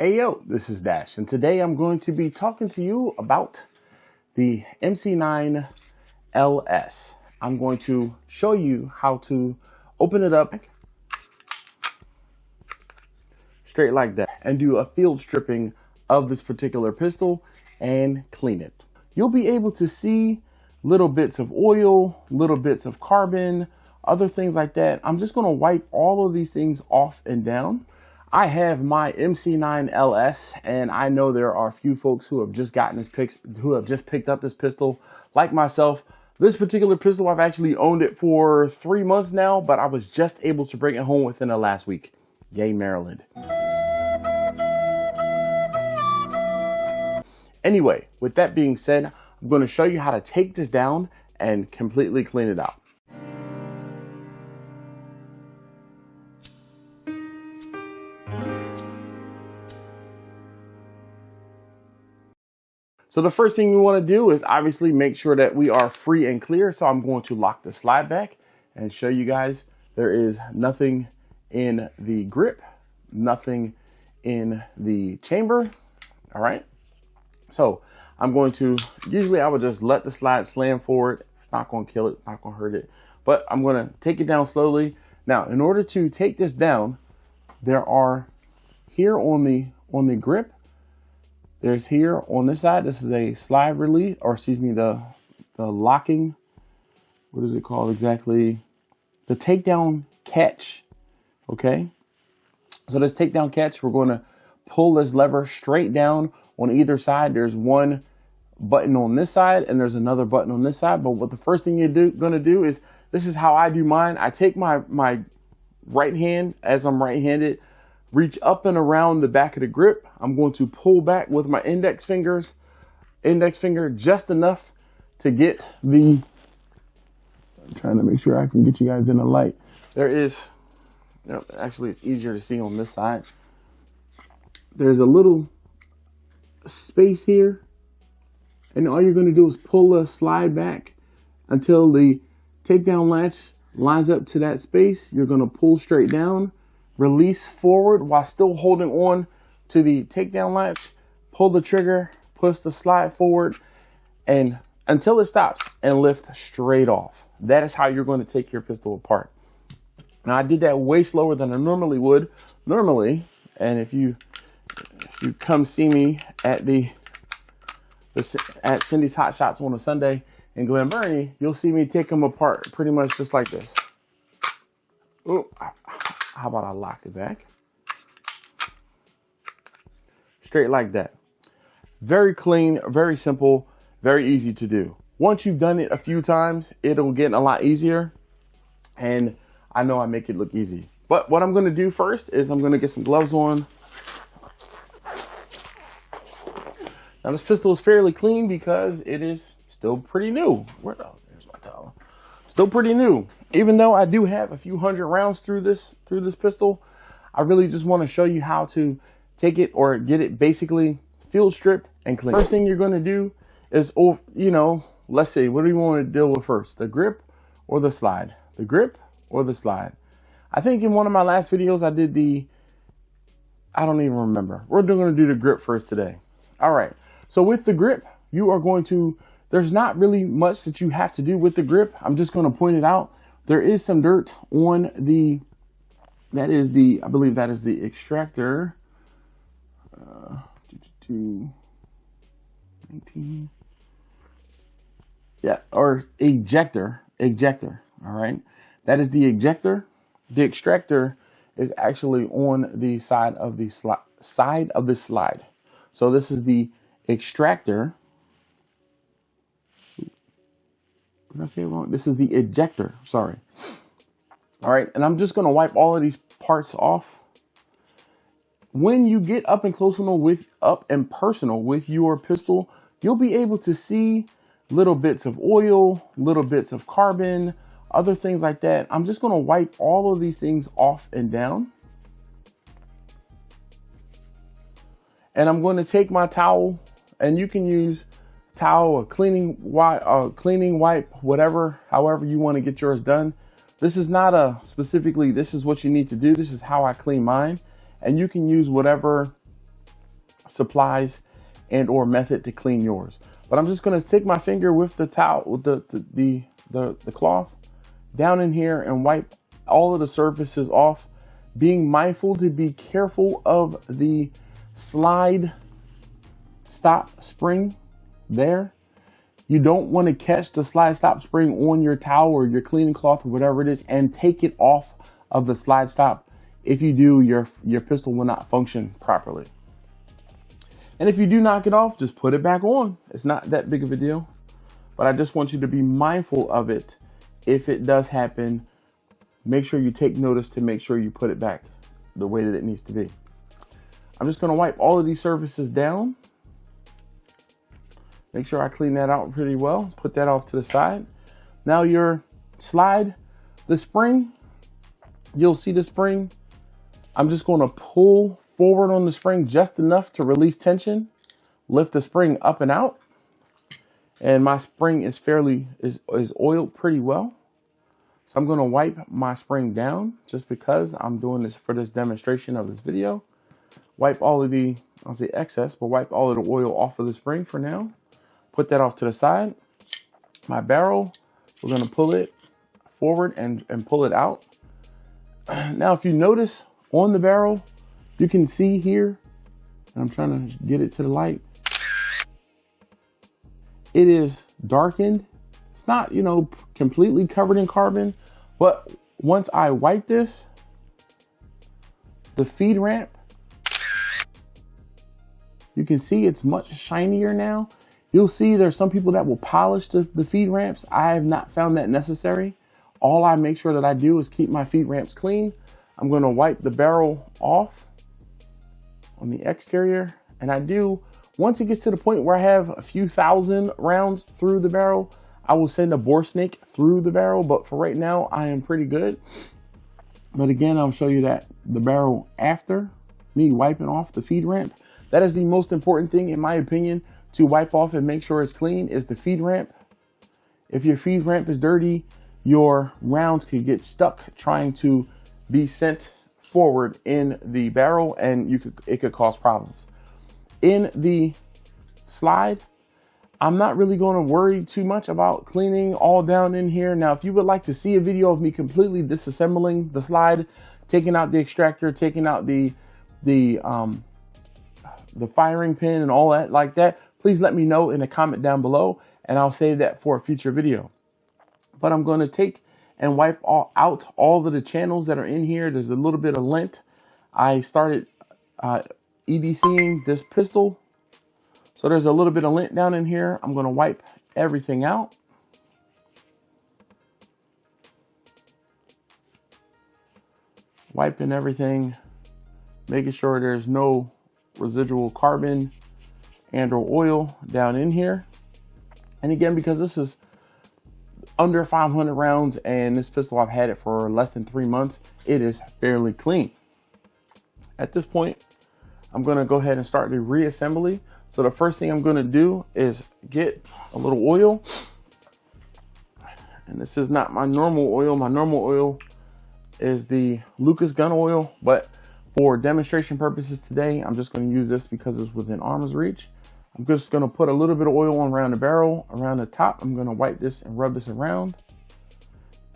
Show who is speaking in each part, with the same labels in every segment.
Speaker 1: Hey yo, this is Dash, and today I'm going to be talking to you about the MC9LS. I'm going to show you how to open it up straight like that and do a field stripping of this particular pistol and clean it. You'll be able to see little bits of oil, little bits of carbon, other things like that. I'm just going to wipe all of these things off and down. I have my MC9LS, and I know there are a few folks who have just gotten this who have just picked up this pistol, like myself. This particular pistol, I've actually owned it for 3 months now, but I was just able to bring it home within the last week. Yay, Maryland. Anyway, with that being said, I'm going to show you how to take this down and completely clean it out. So the first thing we want to do is obviously make sure that we are free and clear. So I'm going to lock the slide back and show you guys there is nothing in the grip, nothing in the chamber. All right. So I'm going to, usually I would just let the slide slam forward. It's not going to kill it, not going to hurt it, but I'm going to take it down slowly. Now, in order to take this down, there are here on the grip, there's here on this side, this is a slide release, or excuse me, the locking, what is it called exactly? The takedown catch, okay? So this takedown catch, we're going to pull this lever straight down on either side. There's one button on this side and there's another button on this side. But what the first thing you're gonna do is, this is how I do mine. I take my right hand, as I'm right-handed, reach up and around the back of the grip. I'm going to pull back with my index finger just enough to get the, I'm trying to make sure I can get you guys in the light. There is, actually it's easier to see on this side. There's a little space here, and all you're going to do is pull the slide back until the takedown latch lines up to that space. You're going to pull straight down, release forward while still holding on to the takedown latch, pull the trigger, push the slide forward, and until it stops, and lift straight off. That is how you're going to take your pistol apart. Now, I did that way slower than I normally would. And if you come see me at at Cindy's Hot Shots on a Sunday in Glen Burnie, you'll see me take them apart pretty much just like this. Oh, how about I lock it back? Straight like that. Very clean, very simple, very easy to do. Once you've done it a few times, it'll get a lot easier. And I know I make it look easy. But what I'm going to do first is I'm going to get some gloves on. Now this pistol is fairly clean because it is still pretty new. There's my towel. Still pretty new. Even though I do have a few hundred rounds through this pistol, I really just want to show you how to take it or get it basically field stripped and clean. First thing you're going to do is, let's see, what do you want to deal with first? The grip or the slide? The grip or the slide? I think in one of my last videos I did I don't even remember. We're going to do the grip first today. All right. So with the grip, there's not really much that you have to do with the grip. I'm just going to point it out. There is some dirt on I believe that is the extractor. 19. Yeah, or ejector. All right. That is the ejector. The extractor is actually on the side of the slide. So this is the extractor. Did I say it wrong? This is the ejector, sorry. All right, and I'm just gonna wipe all of these parts off. When you get up and personal with your pistol, you'll be able to see little bits of oil, little bits of carbon, other things like that. I'm just gonna wipe all of these things off and down. And I'm going to take my towel, and you can use towel, a cleaning wipe, however you want to get yours done. This is not specifically, this is what you need to do. This is how I clean mine. And you can use whatever supplies and or method to clean yours. But I'm just going to stick my finger with the towel, with the cloth down in here and wipe all of the surfaces off, being mindful to be careful of the slide stop spring there. You don't want to catch the slide stop spring on your towel or your cleaning cloth or whatever it is and take it off of the slide stop. If you do, your pistol will not function properly. And if you do knock it off, just put it back on. It's not that big of a deal, but I just want you to be mindful of it. If it does happen, make sure you take notice to make sure you put it back the way that it needs to be. I'm just going to wipe all of these surfaces down. Make sure I clean that out pretty well. Put that off to the side. Now your slide, the spring, you'll see the spring. I'm just going to pull forward on the spring just enough to release tension, lift the spring up and out. And my spring is is oiled pretty well. So I'm going to wipe my spring down just because I'm doing this for this demonstration of this video. Wipe all of the, I'll say excess, but wipe all of the oil off of the spring for now. Put that off to the side. My barrel, we're going to pull it forward and pull it out. Now, if you notice on the barrel, you can see here, and I'm trying to get it to the light. It is darkened. It's not, you know, completely covered in carbon, but once I wipe this, the feed ramp, you can see it's much shinier now. You'll see there's some people that will polish the feed ramps. I have not found that necessary. All I make sure that I do is keep my feed ramps clean. I'm going to wipe the barrel off on the exterior. And I do, once it gets to the point where I have a few thousand rounds through the barrel, I will send a bore snake through the barrel. But for right now, I am pretty good. But again, I'll show you that the barrel after me wiping off the feed ramp. That is the most important thing, in my opinion, to wipe off and make sure it's clean, is the feed ramp. If your feed ramp is dirty, your rounds could get stuck trying to be sent forward in the barrel, and it could cause problems. In the slide, I'm not really going to worry too much about cleaning all down in here. Now, if you would like to see a video of me completely disassembling the slide, taking out the extractor, taking out the firing pin and all that like that, please let me know in a comment down below, and I'll save that for a future video. But I'm going to take and wipe out all of the channels that are in here. There's a little bit of lint. I started EDCing this pistol, so there's a little bit of lint down in here. I'm going to wipe everything out. Wiping everything, making sure there's no residual carbon and or oil down in here. And again, because this is under 500 rounds and this pistol, I've had it for less than 3 months, it is fairly clean. At this point, I'm going to go ahead and start the reassembly. So the first thing I'm going to do is get a little oil. And this is not my normal oil. My normal oil is the Lucas gun oil, but for demonstration purposes today, I'm just going to use this because it's within arm's reach. I'm just going to put a little bit of oil on around the barrel, around the top. I'm going to wipe this and rub this around.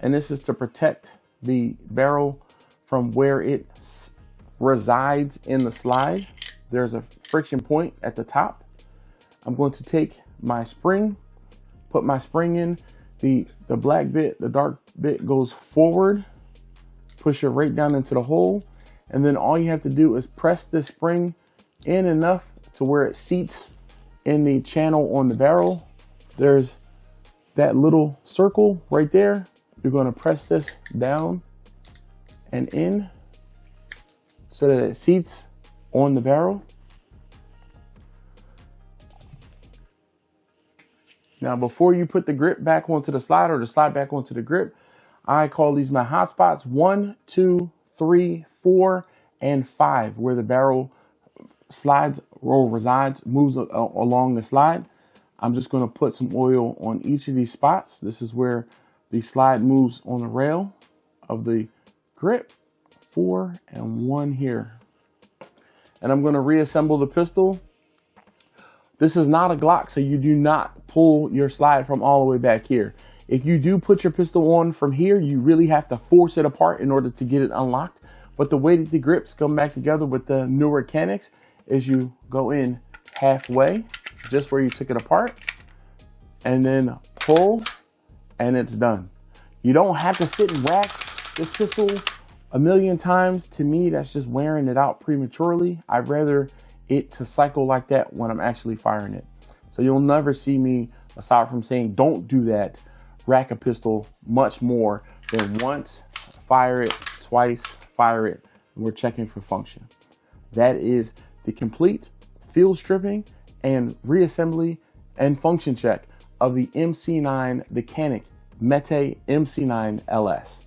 Speaker 1: And this is to protect the barrel from where it resides in the slide. There's a friction point at the top. I'm going to take my spring, put my spring in. The black bit, the dark bit goes forward, push it right down into the hole. And then all you have to do is press this spring in enough to where it seats in the channel on the barrel. There's that little circle right there. You're going to press this down and in so that it seats on the barrel. Now, before you put the grip back onto the slide or the slide back onto the grip, I call these my hot spots 1, 2, 3, 4, and 5, where the barrel slides or resides, moves along the slide. I'm just going to put some oil on each of these spots. This is where the slide moves on the rail of the grip. 4 and 1 here. And I'm going to reassemble the pistol This is not a Glock, so you do not pull your slide from all the way back here. If you do put your pistol on from here, you really have to force it apart in order to get it unlocked. But the way that the grips come back together with the newer Caniks is you go in halfway, just where you took it apart, and then pull, and it's done. You don't have to sit and rack this pistol a million times. To me, that's just wearing it out prematurely. I'd rather it to cycle like that when I'm actually firing it. So you'll never see me, aside from saying don't do that, rack a pistol much more than once, fire it, twice, fire it, and we're checking for function. That is the complete field stripping and reassembly and function check of the MC9, the Canik METE MC9LS.